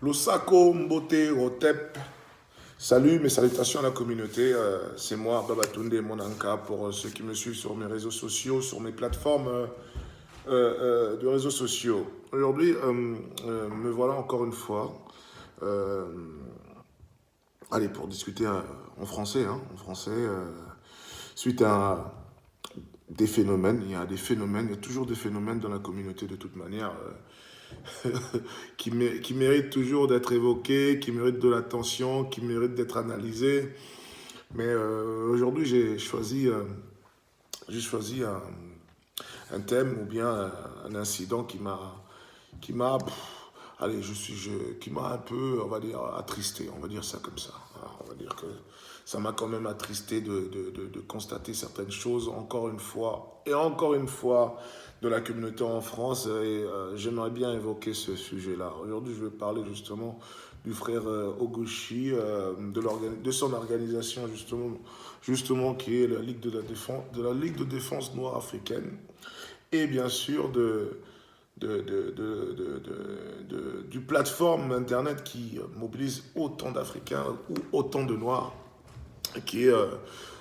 Losako Mbote Rotep. Salut, mes salutations à la communauté. C'est moi, Babatunde Monanka, pour ceux qui me suivent sur mes réseaux sociaux, sur mes plateformes de réseaux sociaux. Aujourd'hui, me voilà encore une fois. euh, Allez, pour discuter en français, en français, suite à des phénomènes. Il y a des phénomènes, il y a toujours des phénomènes dans la communauté de toute manière. Qui mérite toujours d'être évoqué, qui mérite de l'attention, qui mérite d'être analysé. Mais aujourd'hui, j'ai choisi un thème ou bien un incident allez, qui m'a un peu, on va dire, attristé, on va dire ça comme ça. On va dire que ça m'a quand même attristé de constater certaines choses, encore une fois, et encore une fois, de la communauté en France, et j'aimerais bien évoquer ce sujet-là. Aujourd'hui, je vais parler justement du frère Oguchi, de son organisation justement qui est la Ligue de défense noire africaine, et bien sûr du plateforme Internet qui mobilise autant d'Africains ou autant de Noirs, qui est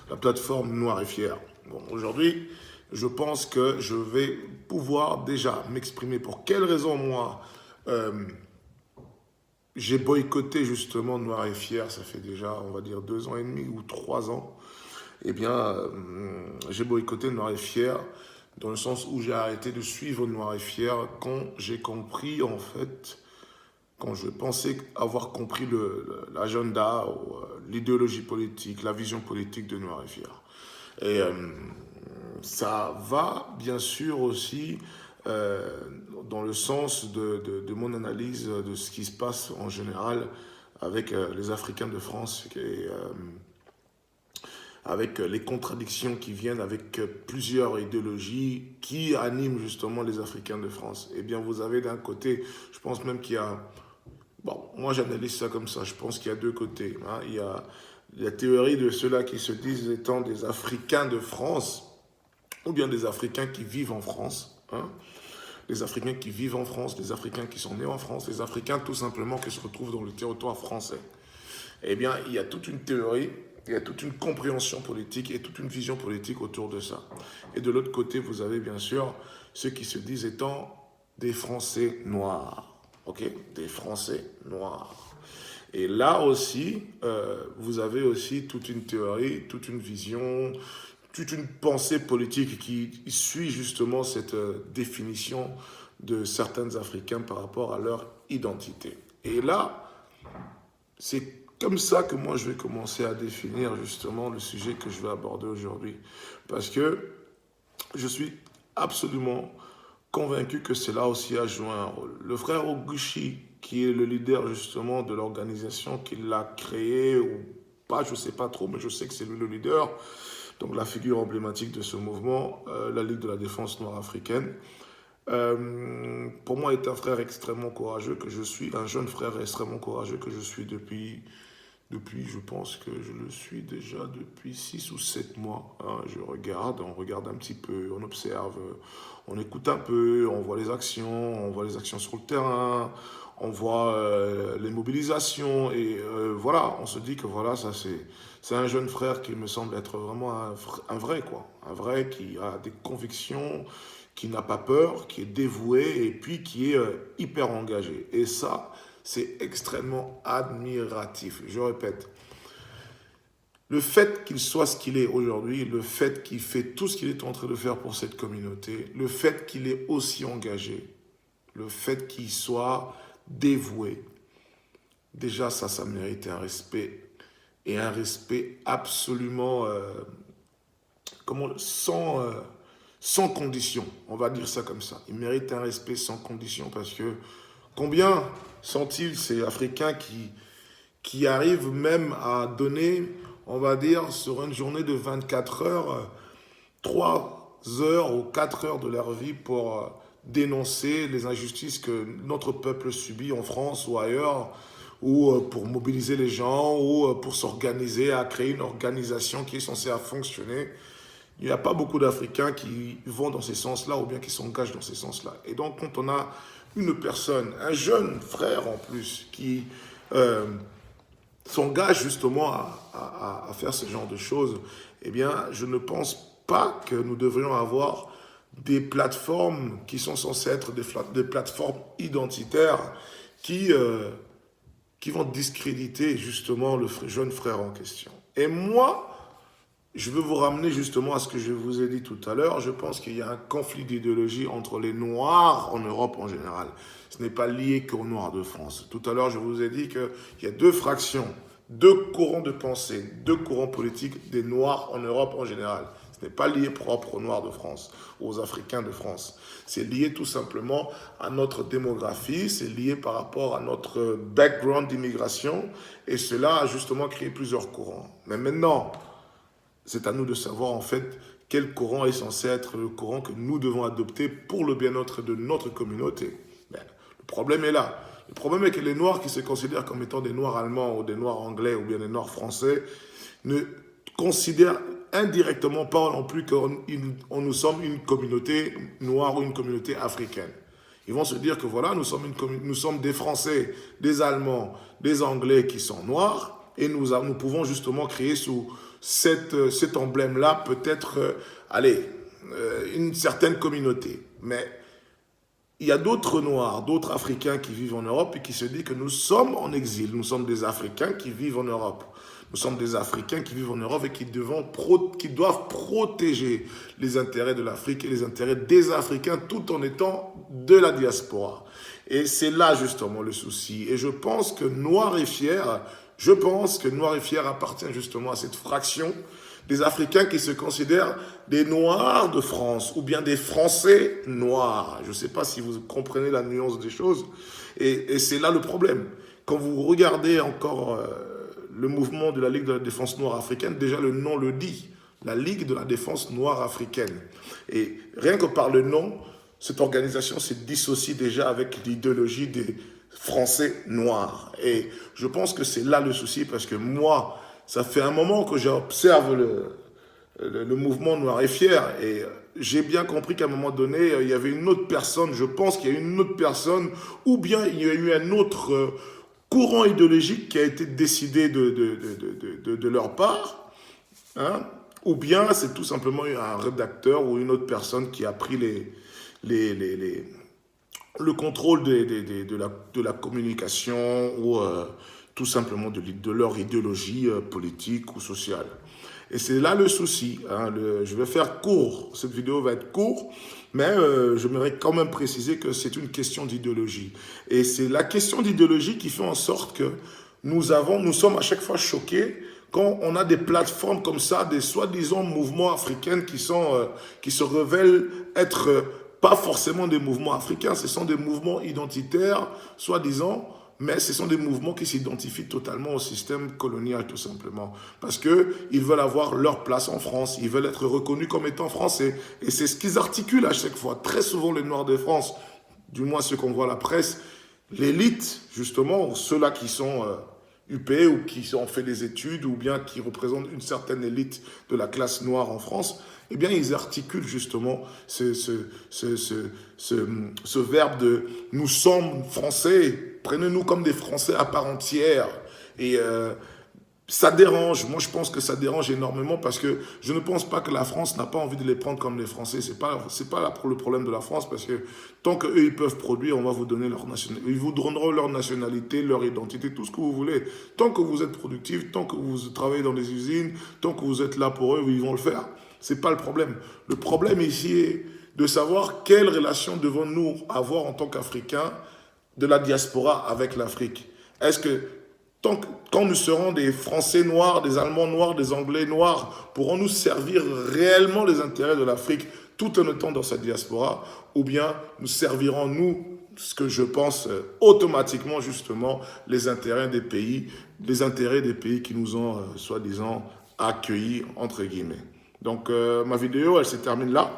la plateforme Noir et Fier. Bon, aujourd'hui, je pense que je vais pouvoir déjà m'exprimer pour quelles raisons moi j'ai boycotté justement Noir et Fier. Ça fait déjà, on va dire, 2 ans et demi ou 3 ans. Eh bien, j'ai boycotté Noir et Fier dans le sens où j'ai arrêté de suivre Noir et Fier quand j'ai compris, en fait, quand je pensais avoir compris l'agenda, l'idéologie politique, la vision politique de Noir et Fier. Et ça va bien sûr aussi euh, dans le sens de mon analyse de ce qui se passe en général avec les Africains de France et avec les contradictions qui viennent avec plusieurs idéologies qui animent justement les Africains de France. Eh bien, vous avez d'un côté, je pense même qu'il y a... Bon, moi j'analyse ça comme ça, je pense qu'il y a deux côtés. Il y a la théorie de ceux-là qui se disent étant des Africains de France, ou bien des Africains qui vivent en France. Les Africains qui vivent en France, les Africains qui sont nés en France, les Africains tout simplement qui se retrouvent dans le territoire français. Eh bien, il y a toute une théorie, il y a toute une compréhension politique et toute une vision politique autour de ça. Et de l'autre côté, vous avez bien sûr ceux qui se disent étant des Français noirs. Ok? Des Français noirs. Et là aussi, vous avez aussi toute une théorie, toute une vision, toute une pensée politique qui suit justement cette définition de certains Africains par rapport à leur identité. Et là, c'est comme ça que moi je vais commencer à définir justement le sujet que je vais aborder aujourd'hui. Parce que je suis absolument convaincu que cela aussi a joué un rôle. Le frère Oguchi, qui est le leader justement de l'organisation qui l'a créé, ou pas, je ne sais pas trop, mais je sais que c'est lui le leader, donc la figure emblématique de ce mouvement, la Ligue de la défense noire africaine. Pour moi, est un frère extrêmement courageux que je suis, un jeune frère extrêmement courageux que je suis depuis, je pense que je le suis déjà depuis 6 ou 7 mois. On regarde un petit peu, on observe, on écoute un peu, on voit les actions sur le terrain, on voit les mobilisations et voilà, on se dit que voilà, c'est un jeune frère qui me semble être vraiment un vrai quoi, un vrai qui a des convictions, qui n'a pas peur, qui est dévoué et puis qui est hyper engagé. Et ça, c'est extrêmement admiratif. Je répète, le fait qu'il soit ce qu'il est aujourd'hui, le fait qu'il fait tout ce qu'il est en train de faire pour cette communauté, le fait qu'il est aussi engagé, le fait qu'il soit dévoué, déjà ça mérite un respect. Et un respect absolument sans condition. On va dire ça comme ça. Il mérite un respect sans condition parce que combien sont-ils ces Africains qui arrivent même à donner, on va dire, sur une journée de 24 heures, 3 heures ou 4 heures de leur vie pour dénoncer les injustices que notre peuple subit en France ou ailleurs, ou pour mobiliser les gens, ou pour s'organiser, à créer une organisation qui est censée fonctionner. Il n'y a pas beaucoup d'Africains qui vont dans ces sens-là ou bien qui s'engagent dans ces sens-là. Et donc, quand on a une personne, un jeune frère en plus, qui s'engage justement à faire ce genre de choses, eh bien, je ne pense pas que nous devrions avoir des plateformes qui sont censées être des plateformes identitaires qui vont discréditer justement le jeune frère en question. Et moi, je veux vous ramener justement à ce que je vous ai dit tout à l'heure. Je pense qu'il y a un conflit d'idéologie entre les Noirs en Europe en général. Ce n'est pas lié qu'aux Noirs de France. Tout à l'heure, je vous ai dit qu'il y a deux fractions, deux courants de pensée, deux courants politiques des Noirs en Europe en général. Ce n'est pas lié propre aux Noirs de France, aux Africains de France. C'est lié tout simplement à notre démographie, c'est lié par rapport à notre background d'immigration, et cela a justement créé plusieurs courants. Mais maintenant, c'est à nous de savoir en fait quel courant est censé être le courant que nous devons adopter pour le bien-être de notre communauté. Ben, le problème est là. Le problème est que les Noirs qui se considèrent comme étant des Noirs allemands ou des Noirs anglais ou bien des Noirs français ne considèrent indirectement pas non plus que nous sommes une communauté noire ou une communauté africaine. Ils vont se dire que voilà, nous sommes des Français, des Allemands, des Anglais qui sont noirs et nous pouvons justement créer sous cet emblème-là peut-être, une certaine communauté. Mais il y a d'autres Noirs, d'autres Africains qui vivent en Europe et qui se disent que nous sommes en exil. Nous sommes des Africains qui vivent en Europe. Nous sommes des Africains qui vivent en Europe et qui doivent protéger les intérêts de l'Afrique et les intérêts des Africains tout en étant de la diaspora. Et c'est là justement le souci. Et je pense que Noirs et Fiers appartient justement à cette fraction des Africains qui se considèrent des Noirs de France ou bien des Français noirs. Je ne sais pas si vous comprenez la nuance des choses. Et c'est là le problème. Quand vous regardez encore le mouvement de la Ligue de la défense noire africaine, déjà le nom le dit, la Ligue de la défense noire africaine. Et rien que par le nom, cette organisation se dissocie déjà avec l'idéologie des Français noirs. Et je pense que c'est là le souci parce que moi, ça fait un moment que j'observe le mouvement Noir et Fier et j'ai bien compris qu'à un moment donné, il y avait une autre personne, je pense qu'il y a une autre personne ou bien il y a eu un autre courant idéologique qui a été décidé de leur part, hein, ou bien c'est tout simplement un rédacteur ou une autre personne qui a pris le contrôle de la communication ou tout simplement de leur idéologie politique ou sociale. Et c'est là le souci. Hein, je vais faire court, cette vidéo va être courte, mais j'aimerais quand même préciser que c'est une question d'idéologie. Et c'est la question d'idéologie qui fait en sorte que nous sommes à chaque fois choqués quand on a des plateformes comme ça, des soi-disant mouvements africains qui se révèlent être pas forcément des mouvements africains, ce sont des mouvements identitaires, soi-disant, mais ce sont des mouvements qui s'identifient totalement au système colonial, tout simplement. Parce qu'ils veulent avoir leur place en France, ils veulent être reconnus comme étant français. Et c'est ce qu'ils articulent à chaque fois. Très souvent, les Noirs de France, du moins ceux qu'on voit à la presse, l'élite, justement, ceux-là qui sont UP ou qui ont fait des études ou bien qui représentent une certaine élite de la classe noire en France, eh bien, ils articulent justement ce verbe de « nous sommes français ». Prenez-nous comme des Français à part entière. Et ça dérange. Moi, je pense que ça dérange énormément parce que je ne pense pas que la France n'a pas envie de les prendre comme des Français. C'est pas le problème de la France parce que tant qu'eux, ils peuvent produire, on va vous donner leur nationalité. Ils vous donneront leur nationalité, leur identité, tout ce que vous voulez. Tant que vous êtes productif, tant que vous travaillez dans des usines, tant que vous êtes là pour eux, ils vont le faire. C'est pas le problème. Le problème ici est de savoir quelle relation devons-nous avoir en tant qu'Africains de la diaspora avec l'Afrique. Est-ce que quand nous serons des Français noirs, des Allemands noirs, des Anglais noirs, pourrons-nous servir réellement les intérêts de l'Afrique tout en étant dans cette diaspora, ou bien nous servirons, nous, ce que je pense automatiquement, justement, les intérêts des pays qui nous ont, soi-disant, accueillis, entre guillemets. Donc, ma vidéo, elle se termine là.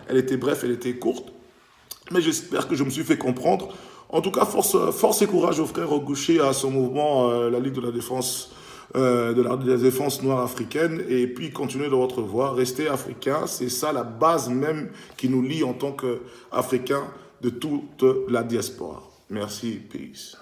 Elle était brève, elle était courte, mais j'espère que je me suis fait comprendre. En tout cas, force et courage aux frères Ogouché, à son mouvement, la Ligue de la défense noire africaine, et puis continuez dans votre voie, restez africains, c'est ça la base même qui nous lie en tant qu'Africains de toute la diaspora. Merci, peace.